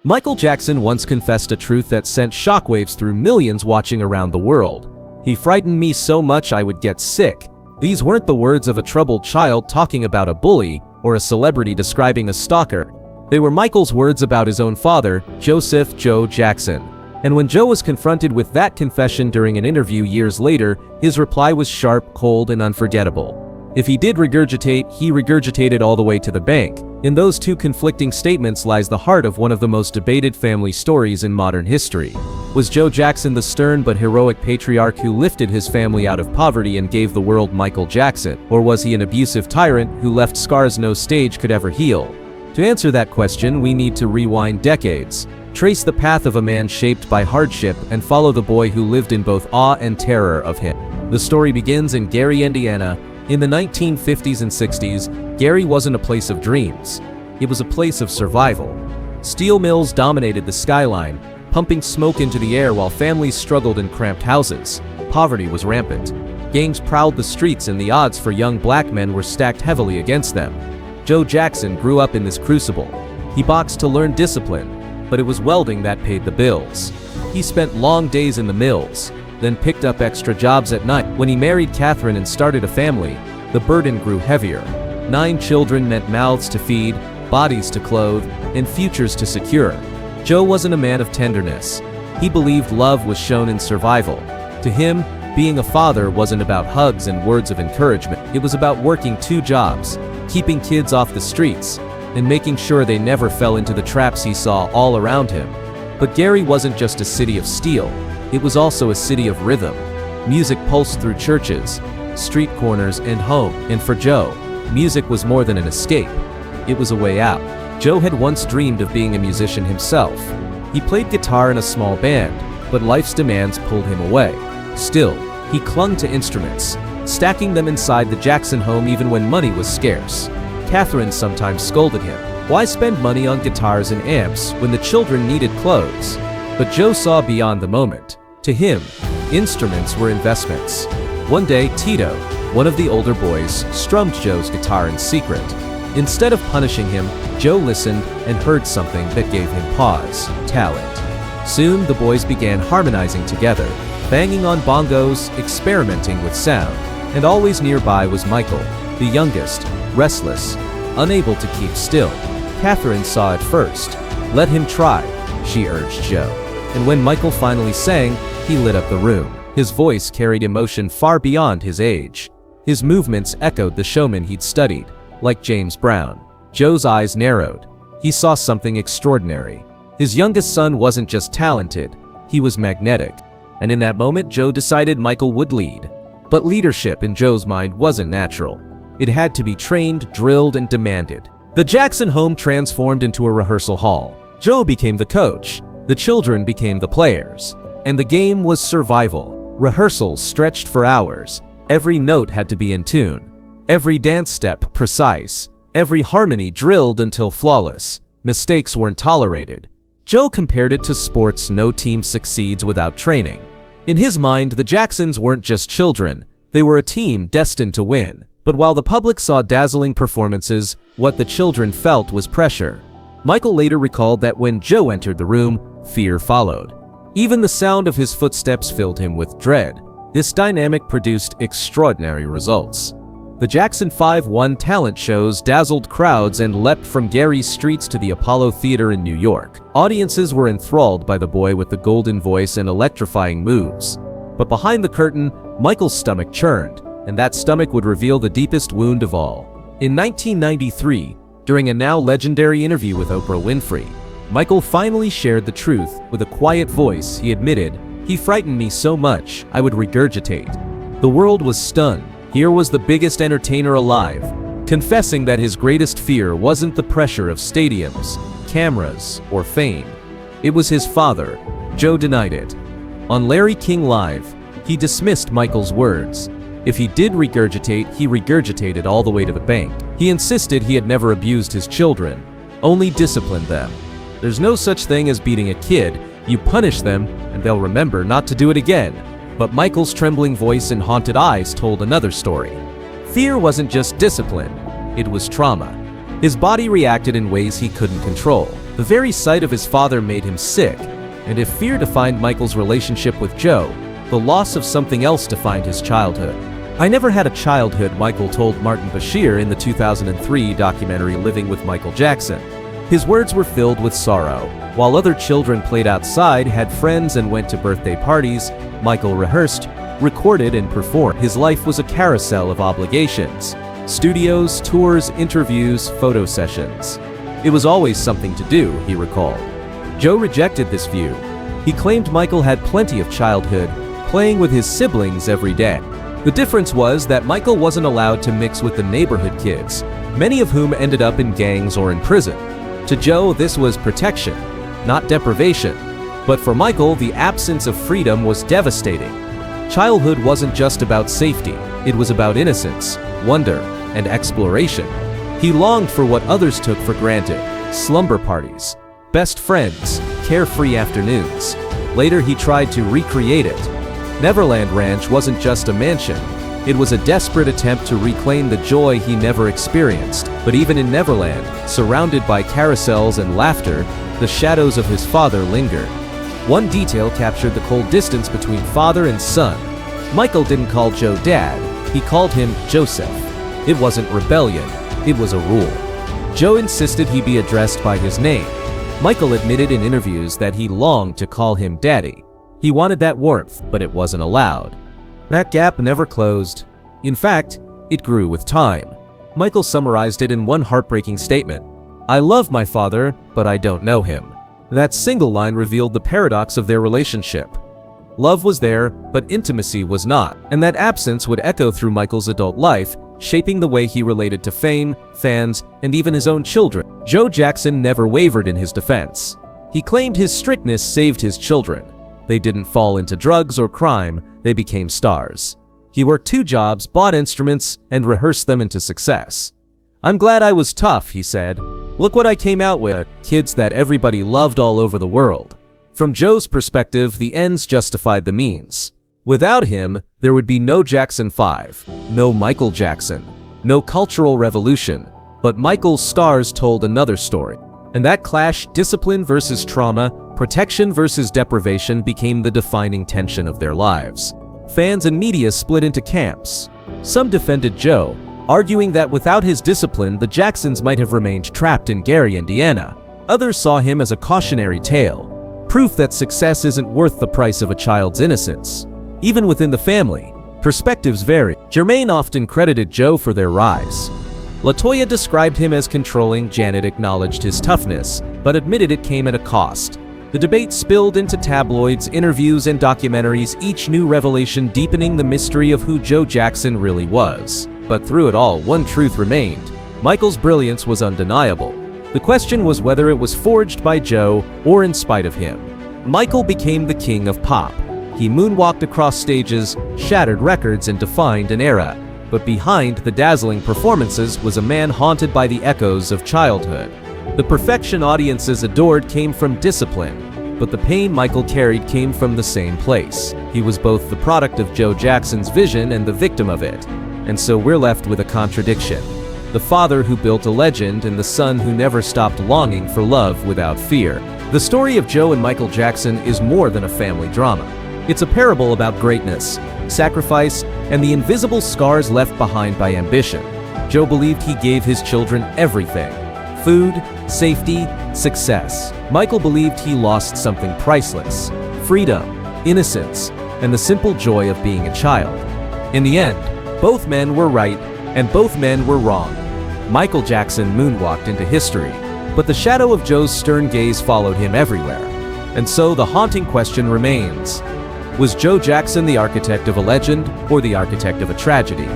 Michael Jackson once confessed a truth that sent shockwaves through millions watching around the world. "He frightened me so much I would get sick." These weren't the words of a troubled child talking about a bully or a celebrity describing a stalker. They were Michael's words about his own father, Joseph "Joe" Jackson. And when Joe was confronted with that confession during an interview years later, his reply was sharp, cold, and unforgettable. If he did regurgitate, he regurgitated all the way to the bank. In those two conflicting statements lies the heart of one of the most debated family stories in modern history. Was Joe Jackson the stern but heroic patriarch who lifted his family out of poverty and gave the world Michael Jackson? Or was he an abusive tyrant who left scars no stage could ever heal? To answer that question, we need to rewind decades, trace the path of a man shaped by hardship, and follow the boy who lived in both awe and terror of him. The story begins in Gary, Indiana. In the 1950s and 60s, Gary wasn't a place of dreams. It was a place of survival. Steel mills dominated the skyline, pumping smoke into the air while families struggled in cramped houses. Poverty was rampant. Gangs prowled the streets and the odds for young black men were stacked heavily against them. Joe Jackson grew up in this crucible. He boxed to learn discipline, but it was welding that paid the bills. He spent long days in the mills, then picked up extra jobs at night. When he married Catherine and started a family, the burden grew heavier. 9 children meant mouths to feed, bodies to clothe, and futures to secure. Joe wasn't a man of tenderness. He believed love was shown in survival. To him, being a father wasn't about hugs and words of encouragement. It was about working 2 jobs, keeping kids off the streets, and making sure they never fell into the traps he saw all around him. But Gary wasn't just a city of steel. It was also a city of rhythm. Music pulsed through churches, street corners, and home. And for Joe, music was more than an escape. It was a way out. Joe had once dreamed of being a musician himself. He played guitar in a small band, but life's demands pulled him away. Still, he clung to instruments, stacking them inside the Jackson home even when money was scarce. Catherine sometimes scolded him. Why spend money on guitars and amps when the children needed clothes? But Joe saw beyond the moment. To him, instruments were investments. One day, Tito, one of the older boys, strummed Joe's guitar in secret. Instead of punishing him, Joe listened and heard something that gave him pause: talent. Soon, the boys began harmonizing together, banging on bongos, experimenting with sound. And always nearby was Michael, the youngest, restless, unable to keep still. Catherine saw it first. "Let him try," she urged Joe. And when Michael finally sang, he lit up the room. His voice carried emotion far beyond his age. His movements echoed the showman he'd studied, like James Brown. Joe's eyes narrowed. He saw something extraordinary. His youngest son wasn't just talented, he was magnetic. And in that moment, Joe decided Michael would lead. But leadership in Joe's mind wasn't natural. It had to be trained, drilled, and demanded. The Jackson home transformed into a rehearsal hall. Joe became the coach. The children became the players. And the game was survival. Rehearsals stretched for hours. Every note had to be in tune. Every dance step precise. Every harmony drilled until flawless. Mistakes weren't tolerated. Joe compared it to sports no team succeeds without training. In his mind, the Jacksons weren't just children. They were a team destined to win. But while the public saw dazzling performances, what the children felt was pressure. Michael later recalled that when Joe entered the room, fear followed. Even the sound of his footsteps filled him with dread. This dynamic produced extraordinary results. The Jackson 5 won talent shows, dazzled crowds, and leapt from Gary's streets to the Apollo Theater in New York. Audiences were enthralled by the boy with the golden voice and electrifying moves. But behind the curtain, Michael's stomach churned, and that stomach would reveal the deepest wound of all. In 1993, during a now legendary interview with Oprah Winfrey, Michael finally shared the truth. With a quiet voice, he admitted, "He frightened me so much, I would regurgitate." The world was stunned. Here was the biggest entertainer alive, confessing that his greatest fear wasn't the pressure of stadiums, cameras, or fame. It was his father. Joe denied it. On Larry King Live, he dismissed Michael's words. If he did regurgitate, he regurgitated all the way to the bank. He insisted he had never abused his children, only disciplined them. There's no such thing as beating a kid. You punish them, and they'll remember not to do it again. But Michael's trembling voice and haunted eyes told another story. Fear wasn't just discipline, it was trauma. His body reacted in ways he couldn't control. The very sight of his father made him sick, and if fear defined Michael's relationship with Joe, the loss of something else defined his childhood. "I never had a childhood," Michael told Martin Bashir in the 2003 documentary Living with Michael Jackson. His words were filled with sorrow. While other children played outside, had friends, and went to birthday parties, Michael rehearsed, recorded, and performed. His life was a carousel of obligations. Studios, tours, interviews, photo sessions. It was always something to do, he recalled. Joe rejected this view. He claimed Michael had plenty of childhood, playing with his siblings every day. The difference was that Michael wasn't allowed to mix with the neighborhood kids, many of whom ended up in gangs or in prison. To Joe, this was protection, not deprivation. But for Michael, the absence of freedom was devastating. Childhood wasn't just about safety, it was about innocence, wonder, and exploration. He longed for what others took for granted: slumber parties, best friends, carefree afternoons. Later, he tried to recreate it. Neverland Ranch wasn't just a mansion. It was a desperate attempt to reclaim the joy he never experienced. But even in Neverland, surrounded by carousels and laughter, the shadows of his father lingered. One detail captured the cold distance between father and son. Michael didn't call Joe Dad, he called him Joseph. It wasn't rebellion, it was a rule. Joe insisted he be addressed by his name. Michael admitted in interviews that he longed to call him Daddy. He wanted that warmth, but it wasn't allowed. That gap never closed. In fact, it grew with time. Michael summarized it in one heartbreaking statement: "I love my father, but I don't know him." That single line revealed the paradox of their relationship. Love was there, but intimacy was not, and that absence would echo through Michael's adult life, shaping the way he related to fame, fans, and even his own children. Joe Jackson never wavered in his defense. He claimed his strictness saved his children. They didn't fall into drugs or crime, they became stars. He worked 2 jobs, bought instruments, and rehearsed them into success. "I'm glad I was tough," he said. "Look what I came out with, kids that everybody loved all over the world." From Joe's perspective, the ends justified the means. Without him, there would be no Jackson 5, no Michael Jackson, no cultural revolution. But Michael's stars told another story. And that clash, discipline versus trauma, protection versus deprivation, became the defining tension of their lives. Fans and media split into camps. Some defended Joe, arguing that without his discipline, the Jacksons might have remained trapped in Gary, Indiana. Others saw him as a cautionary tale, proof that success isn't worth the price of a child's innocence. Even within the family, perspectives varied. Jermaine often credited Joe for their rise. LaToya described him as controlling. Janet acknowledged his toughness, but admitted it came at a cost. The debate spilled into tabloids, interviews, and documentaries, each new revelation deepening the mystery of who Joe Jackson really was. But through it all, one truth remained: Michael's brilliance was undeniable. The question was whether it was forged by Joe or in spite of him. Michael became the king of pop. He moonwalked across stages, shattered records, and defined an era. But behind the dazzling performances was a man haunted by the echoes of childhood. The perfection audiences adored came from discipline, but the pain Michael carried came from the same place. He was both the product of Joe Jackson's vision and the victim of it. And so we're left with a contradiction: the father who built a legend and the son who never stopped longing for love without fear. The story of Joe and Michael Jackson is more than a family drama. It's a parable about greatness, sacrifice, and the invisible scars left behind by ambition. Joe believed he gave his children everything: food, safety, success. Michael believed he lost something priceless: freedom, innocence, and the simple joy of being a child. In the end, both men were right, and both men were wrong. Michael Jackson moonwalked into history, but the shadow of Joe's stern gaze followed him everywhere. And so the haunting question remains: was Joe Jackson the architect of a legend or the architect of a tragedy?